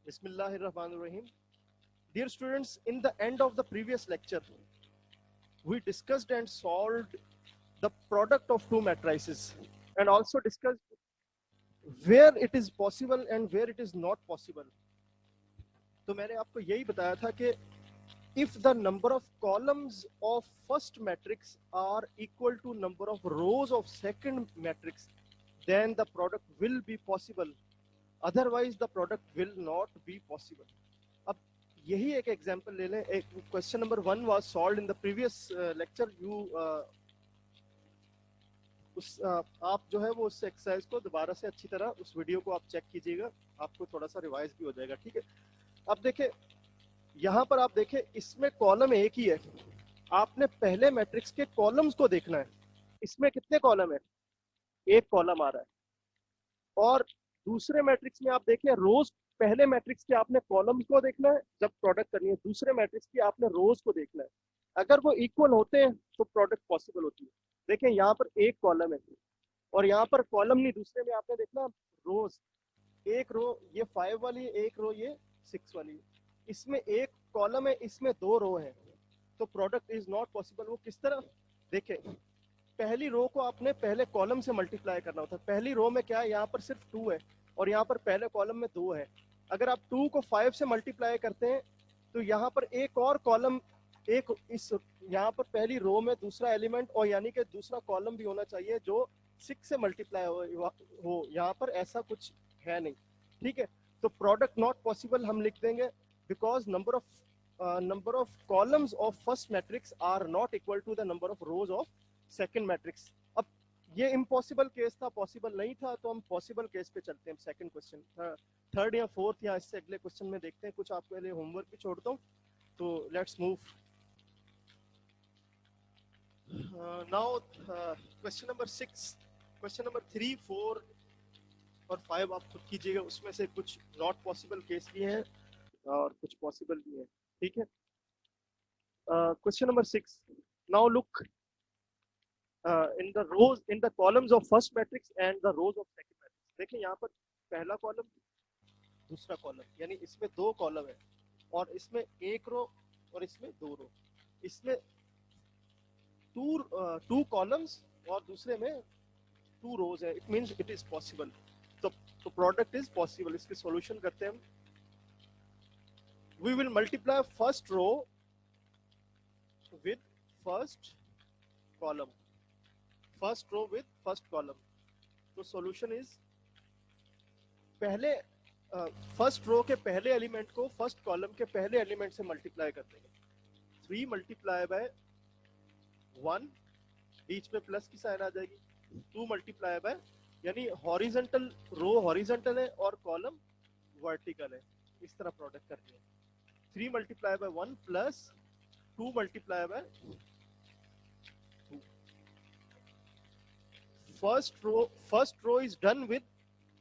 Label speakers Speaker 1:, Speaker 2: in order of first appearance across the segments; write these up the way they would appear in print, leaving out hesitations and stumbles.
Speaker 1: Bismillahirrahmanirrahim. Dear students, in the end of the previous lecture, we discussed and solved the product of two matrices and also discussed where it is possible and where it is not possible. तो मैंने आपको यही बताया था कि if the number of columns of first matrix are equal to number of rows of second matrix, then the product will be possible. Otherwise, the product will not be possible. अब यही एक एग्जांपल ले लें. एक question number 1 was solved in the previous lecture. आप जो है वो उस एक्सरसाइज को दोबारा से अच्छी तरह उस वीडियो को आप चेक कीजिएगा, आपको थोड़ा सा रिवाइज भी हो जाएगा. ठीक है, अब देखिए यहाँ पर आप देखें, इसमें कॉलम एक ही है. आपने पहले मैट्रिक्स के कॉलम्स को देखना है. इसमें कितने कॉलम है? एक कॉलम आ रहा है. और दूसरे मैट्रिक्स में आप देखें रोज, पहले मैट्रिक्स के आपने कॉलम्स को देखना है जब प्रोडक्ट करनी है, दूसरे मैट्रिक्स की आपने रोज को देखना है. अगर वो इक्वल होते हैं तो प्रोडक्ट पॉसिबल होती है. देखें यहाँ पर एक कॉलम है और यहाँ पर कॉलम नहीं, दूसरे में आपने देखना रोज. एक रो ये 5 वाली, एक रो ये 6 वाली. इसमें एक कॉलम है, इसमें 2 रो है, तो प्रोडक्ट इज नॉट पॉसिबल. वो किस तरह? देखें, पहली रो को आपने पहले कॉलम से मल्टीप्लाई करना होता है. पहली रो में क्या है, यहाँ पर सिर्फ 2 है और यहाँ पर पहले कॉलम में 2 है. अगर आप 2 को 5 से मल्टीप्लाई करते हैं तो यहाँ पर एक और कॉलम, एक इस यहाँ पर पहली रो में दूसरा एलिमेंट और यानी कि दूसरा कॉलम भी होना चाहिए जो 6 से मल्टीप्लाई हो. यहाँ पर ऐसा कुछ है नहीं. ठीक है, तो प्रोडक्ट नॉट पॉसिबल हम लिख देंगे because number of columns of first matrix are not equal to the number of rows of second matrix. अब ये इम्पॉसिबल केस था, पॉसिबल नहीं था, तो हम पॉसिबल केस पे चलते हैं. सेकंड क्वेश्चन, थर्ड या फोर्थ या इससे अगले क्वेश्चन में देखते हैं. कुछ आपके लिए होमवर्क भी छोड़ता हूँ, तो let's move now. Question number 6, question number 3, 4 और 5 आप खुद कीजिएगा. उसमें से कुछ नॉट पॉसिबल केस भी हैं और कुछ पॉसिबल भी है. ठीक है, question number 6. Now look in the rows, in the columns of first matrix and the rows of second matrix. देखिए यहाँ पर पहला कॉलम, दूसरा कॉलम, यानी इसमें 2 कॉलम है और इसमें एक रो और इसमें 2 रो. इसमें 2 कॉलम्स और दूसरे में 2 रोज है. It means it is possible. तो प्रोडक्ट इज पॉसिबल. इसके सॉल्यूशन करते हैं हम. We will multiply first row with first column. First row with first column. तो solution is, पहले फर्स्ट रो के पहले एलिमेंट को फर्स्ट कॉलम के पहले एलिमेंट से मल्टीप्लाई कर देंगे. 3 मल्टीप्लाई बाय 1, बीच में प्लस की साइन आ जाएगी. 2 मल्टीप्लाई बाय, यानी हॉरिजॉन्टल रो हॉरिजॉन्टल है और कॉलम वर्टिकल है. इस तरह प्रोडक्ट करनी है. 3 multiplied by 1 plus 2 multiplied by 2. First row is done with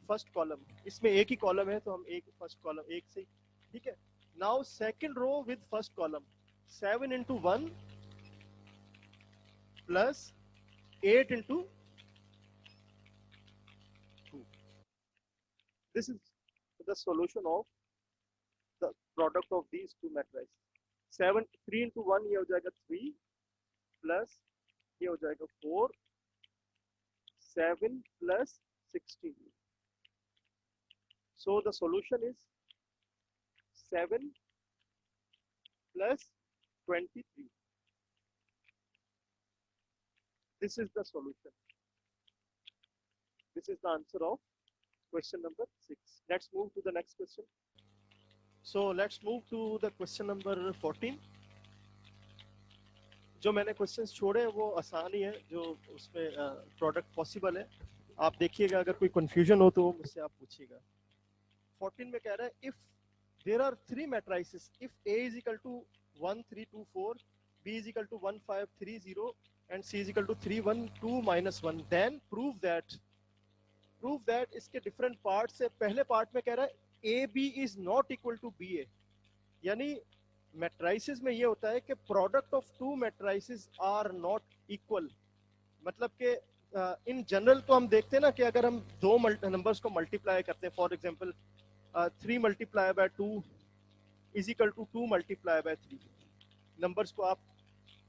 Speaker 1: first column. इसमें एक ही कॉलम है तो हम एक फर्स्ट कॉलम एक से. ठीक है, now second row with first column. 7 into 1 plus 8 into 2. This is the solution of the product of these two matrices. 3 into 1 ये हो जाएगा 3 प्लस ये हो जाएगा 4, 7 plus 16. So the solution is 7 plus 23. This is the solution. This is the answer of question number 6. Let's move to the next question. So let's move to the question number 14. जो मैंने questions छोड़े हैं वो आसान ही है, जो उसमें product possible है. आप देखिएगा, अगर कोई कंफ्यूजन हो तो मुझसे आप पूछिएगा. 14 में कह रहा है if there are 3 matrices, if A is equal to 1 3 2 4, B is equal to 1 5 3 0 and C is equal to 3 1 2 minus 1, then prove that इसके डिफरेंट पार्ट्स है. पहले पार्ट में कह रहा है AB is not equal to BA. यानी matrices में ये होता है कि product of 2 matrices are not equal. मतलब कि इन जनरल तो हम देखते हैं ना कि अगर हम 2 नंबर्स को मल्टीप्लाई करते हैं, for example 3 multiply by 2 is equal to 2 multiply by 3। Numbers को आप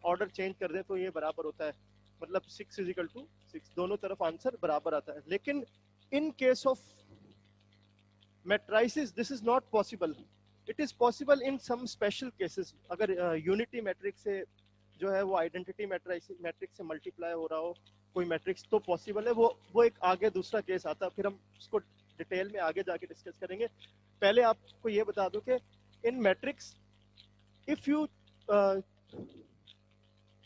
Speaker 1: ऑर्डर चेंज कर दें तो ये बराबर होता है, मतलब 6 इज इक्वल टू 6, दोनों तरफ आंसर बराबर आता है। लेकिन in case of matrices this is not possible. It is possible in some special cases. अगर यूनिटी मैट्रिक्स से जो है वो आइडेंटिटी मैट्रिक्स से मल्टीप्लाई हो रहा हो कोई मैट्रिक्स तो पॉसिबल है। वो एक आगे दूसरा केस आता है, फिर हम उसको डिटेल में आगे जाके डिस्कस करेंगे। पहले आपको ये बता दूं कि in matrix if you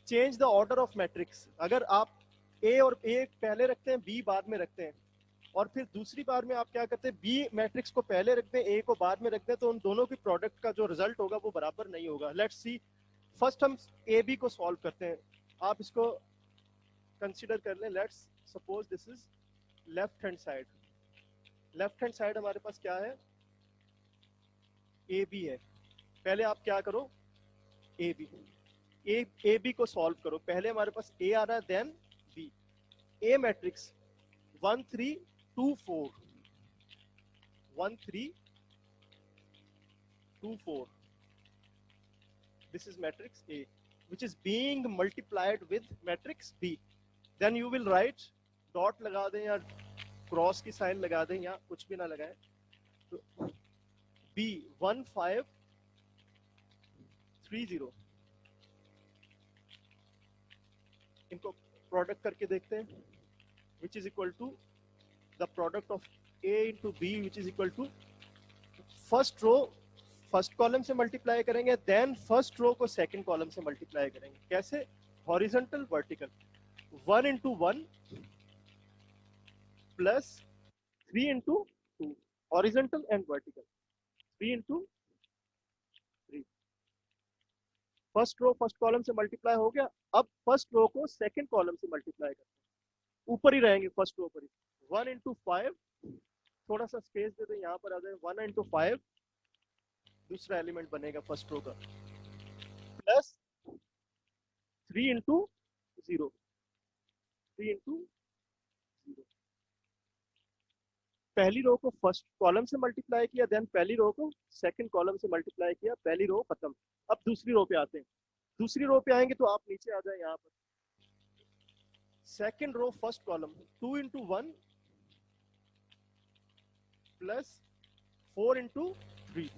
Speaker 1: change the order of matrix, अगर आप ए और ए पहले रखते हैं बी बाद में रखते हैं, और फिर दूसरी बार में आप क्या करते हैं बी मैट्रिक्स को पहले रखते हैं ए को बाद में रखते हैं, तो उन दोनों की प्रोडक्ट का जो रिजल्ट होगा वो बराबर नहीं होगा। लेट्स सी, फर्स्ट हम ए बी को सॉल्व करते हैं। आप इसको कंसीडर कर लें। Let's suppose this is left hand side. Left hand side हमारे पास क्या है, ए बी है। पहले आप क्या करो, ए बी को सॉल्व करो। पहले हमारे पास ए आ रहा है then B. A matrix 1 3 2 4, 1 3 2 4, this is matrix A which is being multiplied with matrix B. Then you will write, dot लगा दें या क्रॉस की साइन लगा दें या कुछ भी ना लगाएं, तो B 1 5 3 0। इनको प्रोडक्ट करके देखते हैं, which is equal to the product of A into B which is equal to first row first column से मल्टीप्लाई करेंगे, देन फर्स्ट रो को सेकंड कॉलम से मल्टीप्लाई करेंगे। कैसे, horizontal vertical, 1 into 1 plus 3 into 2, horizontal and vertical, 3 into 3। First row first column से multiply हो गया। अब फर्स्ट रो को सेकंड कॉलम से मल्टीप्लाई करते हैं, ऊपर ही रहेंगे फर्स्ट रो पर ही। 1 into 5, थोड़ा सा स्पेस दे दें, यहाँ पर आ जाए, 1 into 5 दूसरा एलिमेंट बनेगा फर्स्ट रो का, प्लस 3 into 0, 3 into 0। पहली रो को फर्स्ट कॉलम से मल्टीप्लाई किया, देन पहली रो को सेकंड कॉलम से मल्टीप्लाई किया, पहली रो खत्म। अब दूसरी रो पे आते हैं। दूसरी रो पे आएंगे तो आप नीचे आ जाए, यहाँ पर second row first column, 2 into 1 plus 4 into 3,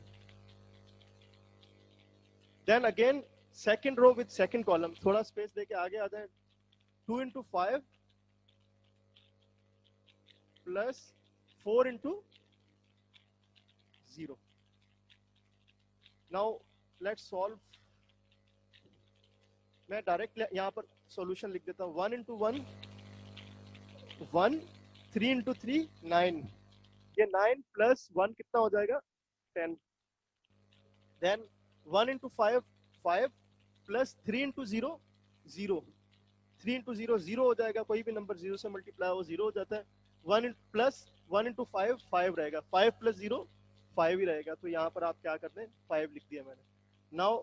Speaker 1: then again second row with second column, थोड़ा स्पेस देके आगे आ जाए, 2 into 5 plus 4 into 0। Now let's solve. मैं डायरेक्ट यहाँ पर सॉल्यूशन लिख देता हूँ। 1 into 1 1, 3 into 3 9, ये 9 प्लस 1 कितना हो जाएगा, 10। Then 1 into 5 5 plus 3 into 0 0, 3 into 0 0 हो जाएगा, कोई भी नंबर 0 से मल्टीप्लाई हो 0 हो जाता है। 1 प्लस 1 into 5 5 रहेगा, 5 प्लस 0 5 ही रहेगा। तो यहाँ पर आप क्या कर दें, 5 लिख दिया मैंने। Now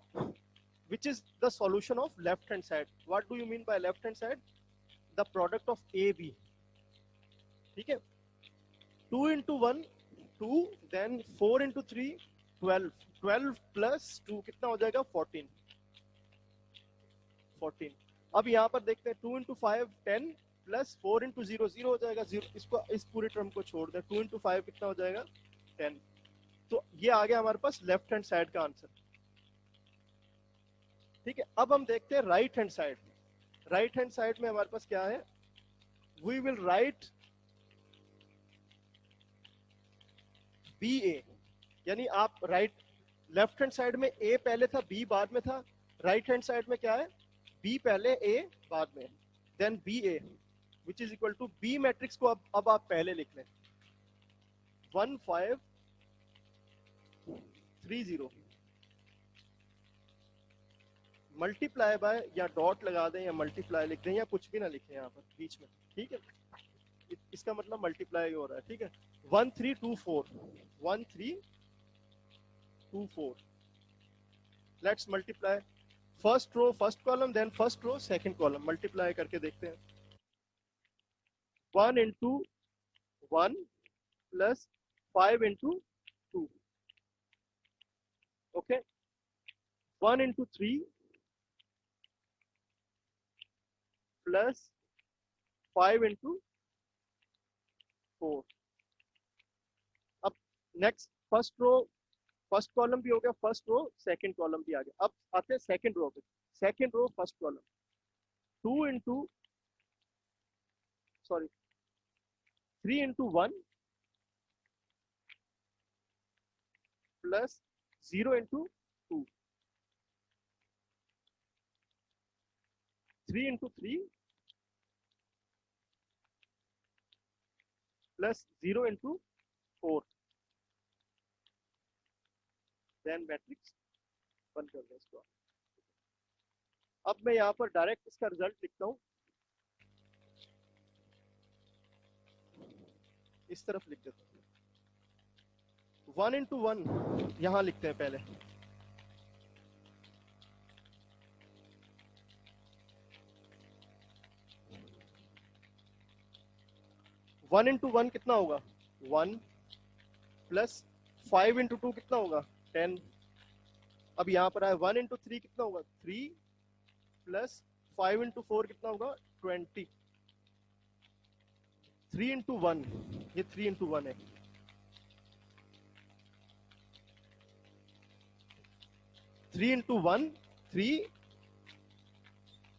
Speaker 1: which is the solution of left hand side? What do you mean by left hand side? The product of A B, ठीक है। 2 into 1 2, then 4 into 3 12, 12 प्लस 2 कितना हो जाएगा, 14 14। अब यहाँ पर देखते हैं, 2 into 5 10 प्लस 4 into 0 0 हो जाएगा, 0, इसको इस पूरे टर्म को छोड़ दें, 2 into 5 कितना हो जाएगा, 10। तो ये आ गया हमारे पास लेफ्ट हैंड साइड का आंसर, ठीक है। अब हम देखते हैं right hand side. Right hand side में हमारे पास क्या है, वी विल राइट बी ए, यानी आप राइट लेफ्ट हैंड साइड में ए पहले था बी बाद में था, राइट हैंड साइड में क्या है, बी पहले ए बाद में, then B A which is equal to B matrix को अब आप पहले लिख लें, 1 5 3 0 मल्टीप्लाई बाय, या डॉट लगा दें या मल्टीप्लाई लिख दें या कुछ भी ना लिखें यहाँ पर बीच में, ठीक है। इसका मतलब मल्टीप्लाई हो रहा है, ठीक है। 1 3 2 4, 1 3 2 4। Let's multiply first row first column, then first row second column, multiply करके देखते हैं। 1 into 1 plus 5 into 1 into 3 plus 5 into 4. अब next first row, first column भी हो गया, फर्स्ट रो सेकंड कॉलम भी आ गया। अब आते हैं सेकंड रो पे। Second row first column 2 into sorry 3 into 1 plus 0 into 2, 3 into 3 plus 0 into 4, then matrix बंद कर दें इसको। अब मैं यहाँ पर डायरेक्ट इसका रिजल्ट लिखता हूँ, इस तरफ लिख देता हूँ। 1 into 1 यहाँ लिखते हैं पहले, वन इंटू वन कितना होगा 1 प्लस 5 into 2 कितना होगा 10। अब यहाँ पर आया 1 into 3 कितना होगा 3 प्लस 5 into 4 कितना होगा 20। 3 into 1, ये 3 into 1 है। Three into one 3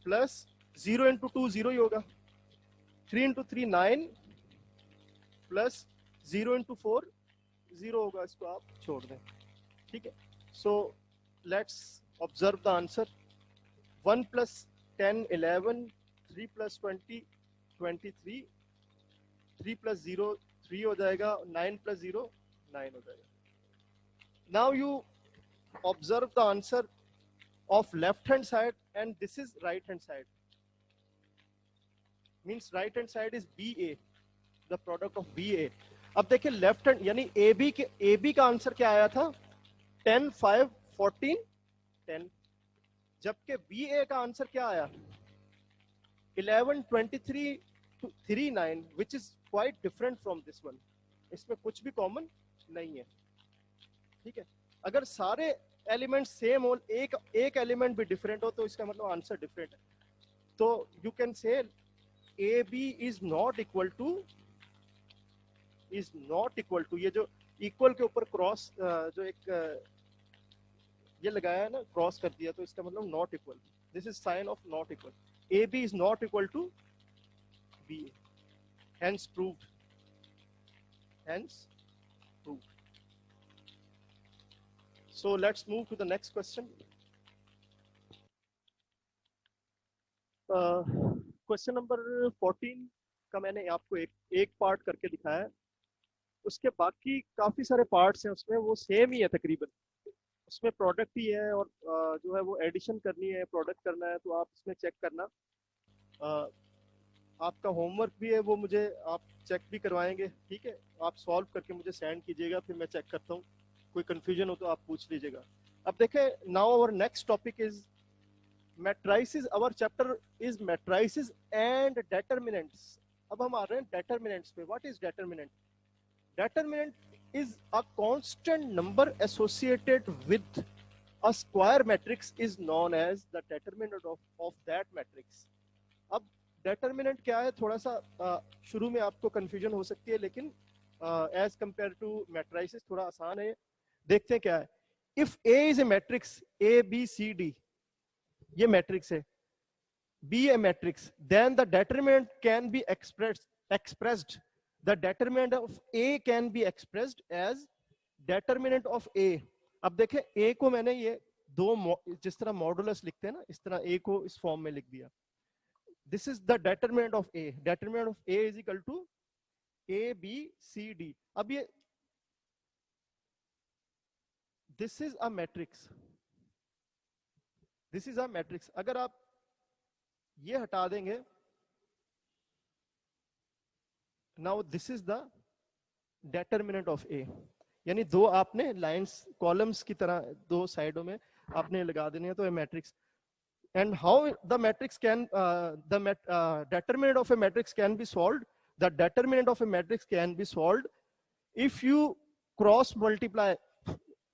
Speaker 1: plus 0 into 2 0 ही होगा। 3 into 3 9 प्लस 0 into 4 0 होगा, इसको आप छोड़ दें। ठीक है, so let's observe the answer. 1 plus 10 11, 3 plus 20 23, 3 plus 0 3 हो जाएगा, 9 plus 0 9 हो जाएगा। Now you observe the answer of left hand side and this is right hand side, means right hand side is BA, the product of BA। अब देखिए left hand यानी AB का answer क्या आया था 10 5 14 10, जबकि BA का आंसर क्या आया 11 23 3 9, which is quite different from this one। इसमें कुछ भी कॉमन नहीं है। ठीक है, अगर सारे एलिमेंट सेम हो, एक एलिमेंट भी डिफरेंट हो, तो इसका मतलब आंसर डिफरेंट है। तो you can say A B is not equal to, ये जो इक्वल के ऊपर क्रॉस जो एक ये लगाया है ना, क्रॉस कर दिया, तो इसका मतलब not equal, this is sign of not equal. A B is not equal to B, hence proved, So let's move to the next question. Question number 14 का मैंने आपको एक पार्ट करके दिखाया है, उसके बाकी काफी सारे पार्ट्स हैं उसमें, वो सेम ही है तकरीबन। उसमें प्रोडक्ट ही है और जो है वो एडिशन करनी है, प्रोडक्ट करना है, तो आप इसमें चेक करना। आपका होमवर्क भी है, वो मुझे आप चेक भी करवाएंगे। ठीक है, आप सॉल्व करके मुझे सेंड कीजिएगा, फिर मैं चेक करता हूँ। कोई कंफ्यूजन हो तो आप पूछ लीजिएगा। अब देखें, now our next topic is matrices. Our chapter is matrices and determinants. अब हम आ रहे हैं डेटरमिनेंट्स पे। What is determinant? Determinant is a constant number associated with a square matrix is known as the determinant of that matrix. अब determinant क्या है, थोड़ा सा शुरू में आपको कंफ्यूजन हो सकती है, लेकिन एज कंपेयर टू मैट्रिसेस थोड़ा आसान है। देखते हैं क्या है। If a is a matrix, a B C d ये मैट्रिक्स है, be a matrix, then the determinant can be expressed, the determinant of a can be expressed as determinant of a. अब देखें, ए को मैंने ये दो जिस तरह मॉडुलस लिखते हैं ना, इस तरह ए को इस फॉर्म में लिख दिया। This is the determinant of A. Determinant of A is equal to A B C D. अब ये this is a matrix, this is a matrix। अगर आप ये हटा देंगे, now this is the determinant of A, यानी दो आपने लाइंस कॉलम्स की तरह दो साइडों में आपने लगा देने हैं, तो ये matrix. and how the matrix can determinant of a matrix can be solved? The determinant of a matrix can be solved if you cross multiply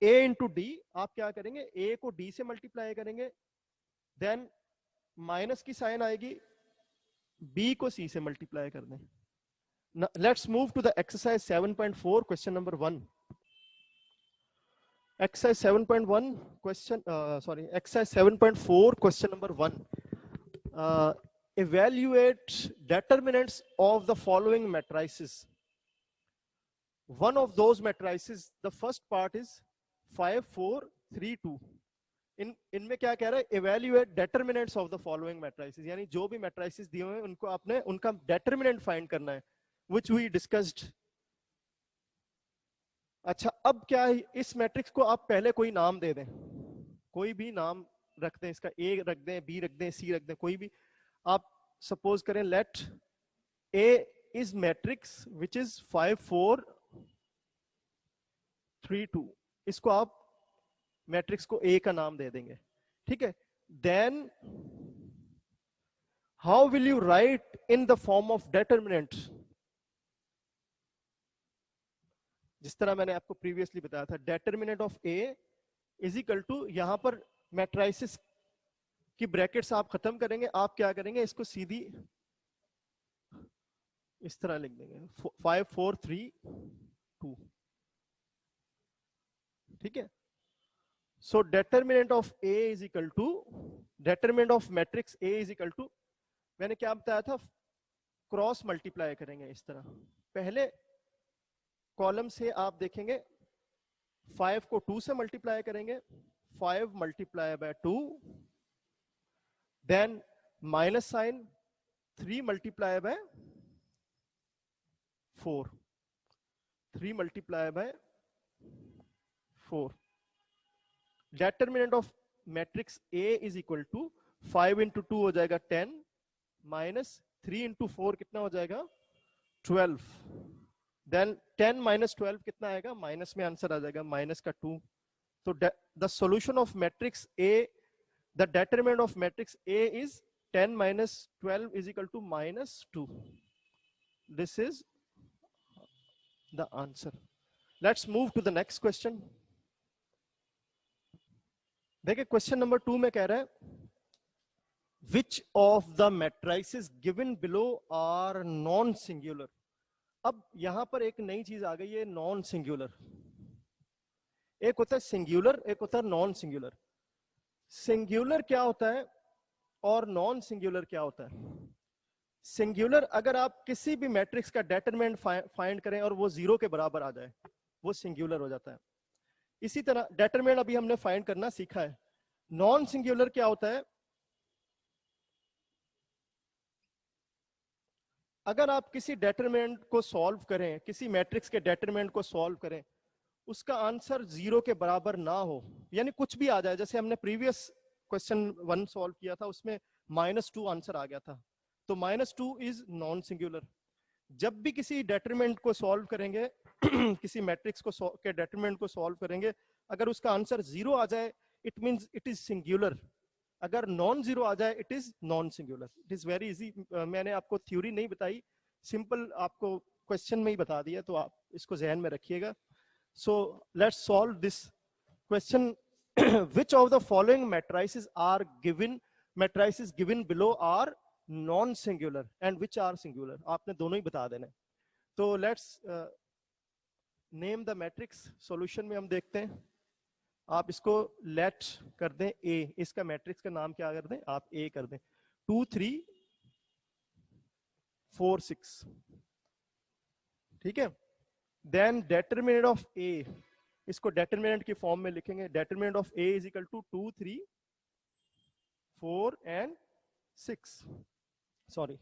Speaker 1: A into D, आप क्या करेंगे, A को D से मल्टीप्लाई करेंगे, then minus की sign आएगी, B को C से मल्टीप्लाई कर दें. Let's move to the exercise 7.4 question number 1. Exercise 7.1 question, exercise 7.4 question number 1. Evaluate determinants of the following matrices. One of those matrices, the first part is 5 4 3 2. इनमें क्या कह रहा है, evaluate determinants of the following matrices, यानी जो भी matrices दिए हुए हैं उनको आपने उनका determinant find करना है, which we discussed. अच्छा, अब क्या है, इस मैट्रिक्स को आप पहले कोई नाम दे दें, कोई भी नाम रख दें, इसका A रख दें, B रख दें, C रख दें, कोई भी. आप सपोज करें let A is matrix which is 5 4 3 2. इसको आप मैट्रिक्स को A का नाम दे देंगे, ठीक है. Then how will you write in the form of determinant, जिस तरह मैंने आपको प्रीवियसली बताया था, determinant of A is equal to, यहां पर मैट्राइसिस की ब्रैकेट्स आप खत्म करेंगे, आप क्या करेंगे, इसको सीधी इस तरह लिख देंगे 5 4 3 2, ठीक है. So determinant of A is equal to, determinant of matrix A is equal to, मैंने क्या बताया था, क्रॉस मल्टीप्लाई करेंगे इस तरह. पहले कॉलम से आप देखेंगे 5 को 2 से मल्टीप्लाई करेंगे, 5 multiply by 2, then minus sign, 3 multiply by 4, 3 multiply by 4. Determinant of matrix A is equal to 5 into 2 हो जाएगा 10, माइनस 3 into 4 कितना हो जाएगा 12, देन 10 minus 12 कितना आएगा, माइनस में आंसर आ जाएगा माइनस का 2. तो the solution of matrix A, the determinant of matrix A is 10 minus 12 is equal to minus 2. This is the answer. Let's move to the next question. देखिए question number 2 में कह रहा है, which of the matrices given below are non singular. अब यहां पर एक नई चीज आ गई है, नॉन सिंगुलर. एक होता है सिंगुलर, एक होता है नॉन सिंगुलर. सिंगुलर क्या होता है और नॉन सिंगुलर क्या होता है. सिंगुलर, अगर आप किसी भी मैट्रिक्स का डेटरमिनेंट फाइंड करें और वो 0 के बराबर आ जाए, वो सिंगुलर हो जाता है. इसी तरह डेटरमिनेंट अभी हमने फाइंड करना सीखा है. नॉन सिंगुलर क्या होता है, अगर आप किसी डेटरमिनेंट को सॉल्व करें, किसी मैट्रिक्स के डेटरमिनेंट को सॉल्व करें, उसका आंसर 0 के बराबर ना हो, यानी कुछ भी आ जाए. जैसे हमने प्रीवियस क्वेश्चन 1 सॉल्व किया था, उसमें -2 आंसर आ गया था, तो -2 इज नॉन सिंगुलर. जब भी किसी डेटरमिनेंट को सॉल्व करेंगे किसी मैट्रिक्स को के डेटरमिनेंट को सॉल्व करेंगे, अगर उसका आंसर 0 आ जाए, it means it is singular. अगर नॉन 0 आ जाए, it is non singular. It is very easy. मैंने आपको थ्योरी नहीं बताई, सिंपल आपको क्वेश्चन में ही बता दिया, तो आप इसको जहन में रखिएगा. So let's solve this question. Which of the following matrices are given, matrices given below are non singular and which are singular. आपने दोनों ही बता देना. तो let's name the matrix. Solution में हम देखते हैं, आप इसको लेट कर दें A, इसका मैट्रिक्स का नाम क्या कर दें, आप A कर दें. 2 3 4 6, ठीक है. देन डेटरमिनेंट ऑफ A, इसको डेटरमिनेंट की फॉर्म में लिखेंगे. Determinant of A is equal to 2 3 4 and 6. Sorry,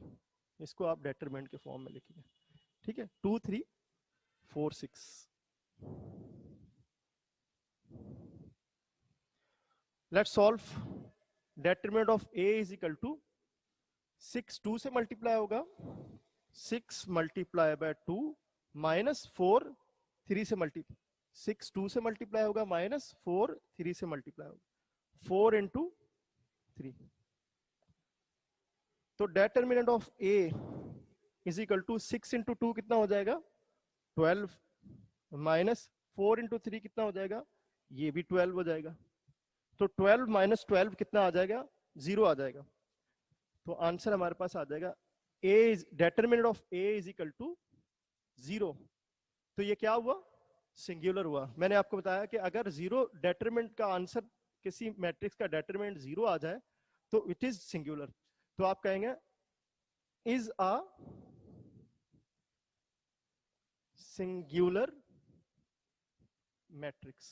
Speaker 1: इसको आप डेटरमिनेंट के फॉर्म में लिखेंगे, ठीक है. 2 3 4 6. Let's solve. Determinant of A is equal to 6 2 से मल्टीप्लाई होगा, 6 मल्टीप्लाई बाय 2 माइनस 4 3 से मल्टीप्लाई, 6 2 से मल्टीप्लाई होगा, माइनस 4 3 से मल्टीप्लाई होगा, 4 इंटू 3. तो determinant of A is equal to 6 into 2 कितना हो जाएगा 12, माइनस 4 इंटू 3 कितना हो जाएगा, ये भी 12 हो जाएगा। तो 12 माइनस 12 कितना आ जाएगा? 0 आ जाएगा। तो आंसर हमारे पास आ जाएगा a is determinant of a is equal to 0। तो ये क्या हुआ? सिंगुलर हुआ। मैंने आपको बताया कि अगर 0 डिटरमिनेंट का आंसर, किसी मैट्रिक्स का डिटरमिनेंट 0 आ जाए तो इट इज सिंगुलर। तो आप कहेंगे is a singular matrix.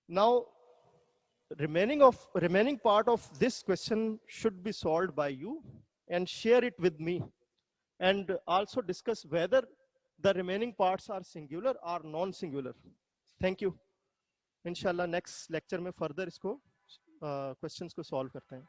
Speaker 1: Now remaining part of this question should be solved by you and share it with me, and also discuss whether the remaining parts are singular or non-singular. Thank you. Inshallah next lecture में further इसको questions को solve करते हैं.